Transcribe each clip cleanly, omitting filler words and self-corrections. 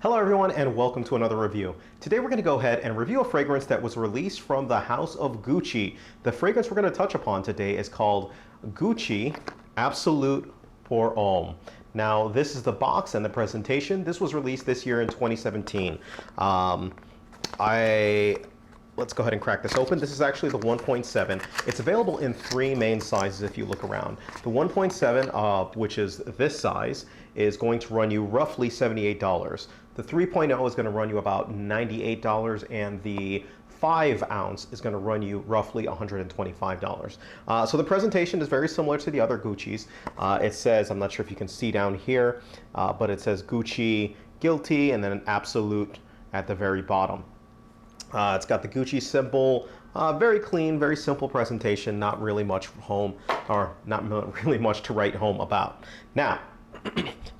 Hello everyone and welcome to another review. Today we're going to go ahead and review a fragrance that was released from the house of Gucci. The fragrance we're going to touch upon today is called Gucci Absolute Pour Homme. Now this is the box and the presentation. This was released this year in 2017. Let's go ahead and crack this open. This is actually the 1.7. It's available in three main sizes if you look around. The 1.7, which is this size, is going to run you roughly $78. The 3.0 is going to run you about $98, and the 5 ounce is going to run you roughly $125. So the presentation is very similar to the other Gucci's. It says, I'm not sure if you can see down here, but it says Gucci Guilty and then an Absolute at the very bottom. It's got the Gucci symbol, very clean, very simple presentation, not really much really much to write home about. Now,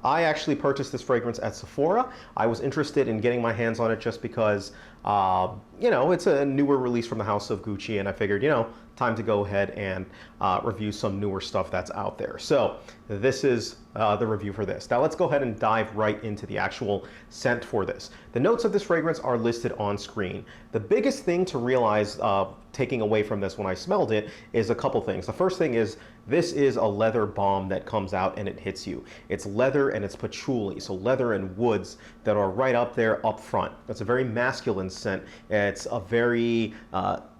I actually purchased this fragrance at Sephora. I was interested in getting my hands on it just because, it's a newer release from the house of Gucci, and I figured, time to go ahead and review some newer stuff that's out there. So this is the review for this. Now let's go ahead and dive right into the actual scent for this. The notes of this fragrance are listed on screen. The biggest thing to realize taking away from this when I smelled it is a couple things. The first thing is this is a leather bomb that comes out and it hits you. It's leather and it's patchouli, so leather and woods that are right up there up front. It's a very masculine scent. It's a very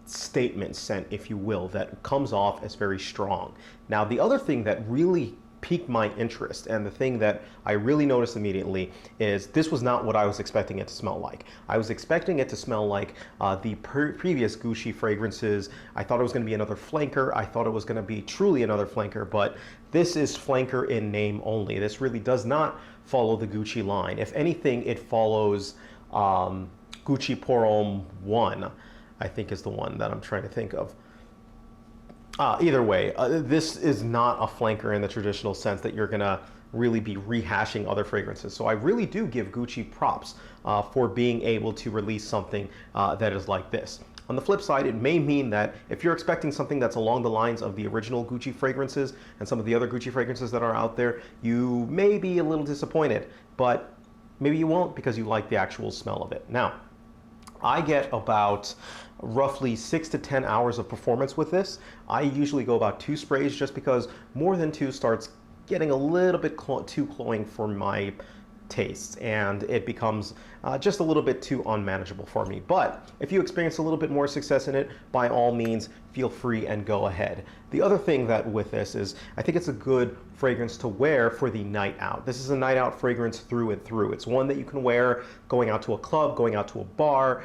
statement scent, if you will, that comes off as very strong. Now the other thing that really piqued my interest, and the thing that I really noticed immediately, is this was not what I was expecting it to smell like. I was expecting it to smell like the previous Gucci fragrances. I thought it was going to be another flanker. I thought it was going to be truly another flanker, but this is flanker in name only. This really does not follow the Gucci line. If anything, it follows Gucci Pour Homme 1, I think is the one that I'm trying to think of. Either way, this is not a flanker in the traditional sense that you're gonna really be rehashing other fragrances. So I really do give Gucci props for being able to release something that is like this. On the flip side, it may mean that if you're expecting something that's along the lines of the original Gucci fragrances and some of the other Gucci fragrances that are out there, you may be a little disappointed, but maybe you won't because you like the actual smell of it. Now, I get about roughly 6 to 10 hours of performance with this. I usually go about 2 sprays just because more than 2 starts getting a little bit too cloying for my tastes, and it becomes just a little bit too unmanageable for me. But if you experience a little bit more success in it, by all means, feel free and go ahead. The other thing that with this is I think it's a good fragrance to wear for the night out. This is a night out fragrance through and through. It's one that you can wear going out to a club, going out to a bar,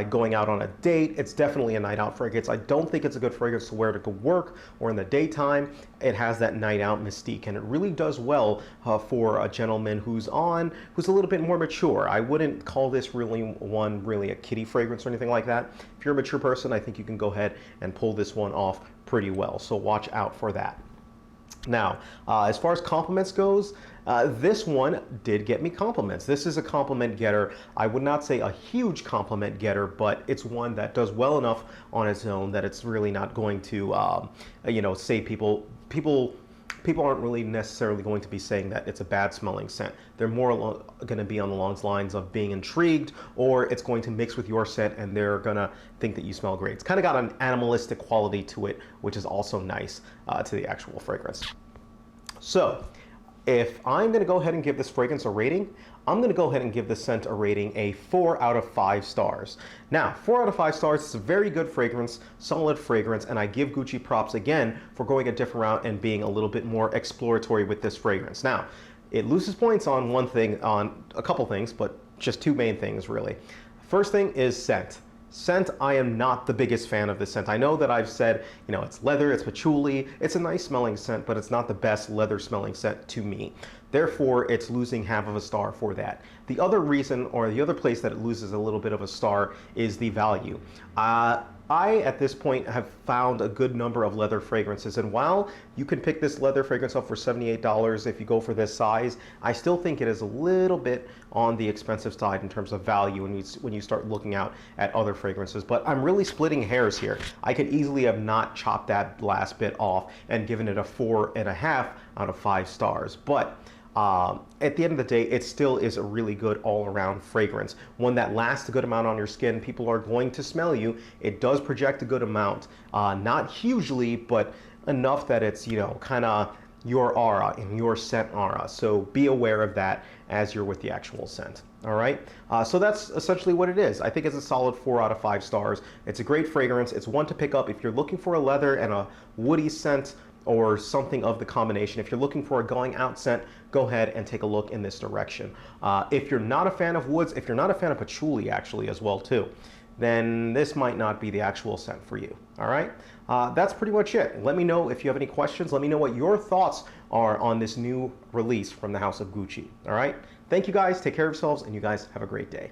going out on a date. It's definitely a night out fragrance. I don't think it's a good fragrance to wear to go work or in the daytime. It has that night out mystique, and it really does well for a gentleman who's a little bit more mature. I wouldn't call this really a kiddie fragrance or anything like that. If you're a mature person, I think you can go ahead and pull this one off pretty well. So watch out for that. Now, as far as compliments goes, this one did get me compliments. This is a compliment getter. I would not say a huge compliment getter, but it's one that does well enough on its own that it's really not going to, say people aren't really necessarily going to be saying that it's a bad smelling scent. They're more going to be on the lines of being intrigued, or it's going to mix with your scent and they're going to think that you smell great. It's kind of got an animalistic quality to it, which is also nice to the actual fragrance. So if I'm going to go ahead and give this fragrance a rating, I'm going to go ahead and give this scent a rating a 4 out of 5 stars. Now, 4 out of 5 stars is a very good fragrance, solid fragrance, and I give Gucci props again for going a different route and being a little bit more exploratory with this fragrance. Now, it loses points on a couple things, but just 2 main things really. First thing is scent. Scent, I am not the biggest fan of this scent. I know that I've said, it's leather, it's patchouli, it's a nice smelling scent, but it's not the best leather smelling scent to me. Therefore, it's losing half of a star for that. The other reason, or the other place that it loses a little bit of a star, is the value. I, at this point, have found a good number of leather fragrances, and while you can pick this leather fragrance up for $78 if you go for this size, I still think it is a little bit on the expensive side in terms of value when you start looking out at other fragrances. But I'm really splitting hairs here. I could easily have not chopped that last bit off and given it a 4.5 out of 5 stars. But at the end of the day, it still is a really good all-around fragrance, one that lasts a good amount on your skin. People are going to smell you. It does project a good amount, not hugely, but enough that it's, you know, kind of your aura and your scent aura. So be aware of that as you're with the actual scent. All right, so that's essentially what it is. I think it's a solid 4 out of 5 stars. It's a great fragrance. It's one to pick up if you're looking for a leather and a woody scent, or something of the combination. If you're looking for a going out scent, go ahead and take a look in this direction. If you're not a fan of woods, if you're not a fan of patchouli actually as well too, then this might not be the actual scent for you. All right, that's pretty much it. Let me know if you have any questions. Let me know what your thoughts are on this new release from the House of Gucci. All right, thank you guys, take care of yourselves, and you guys have a great day.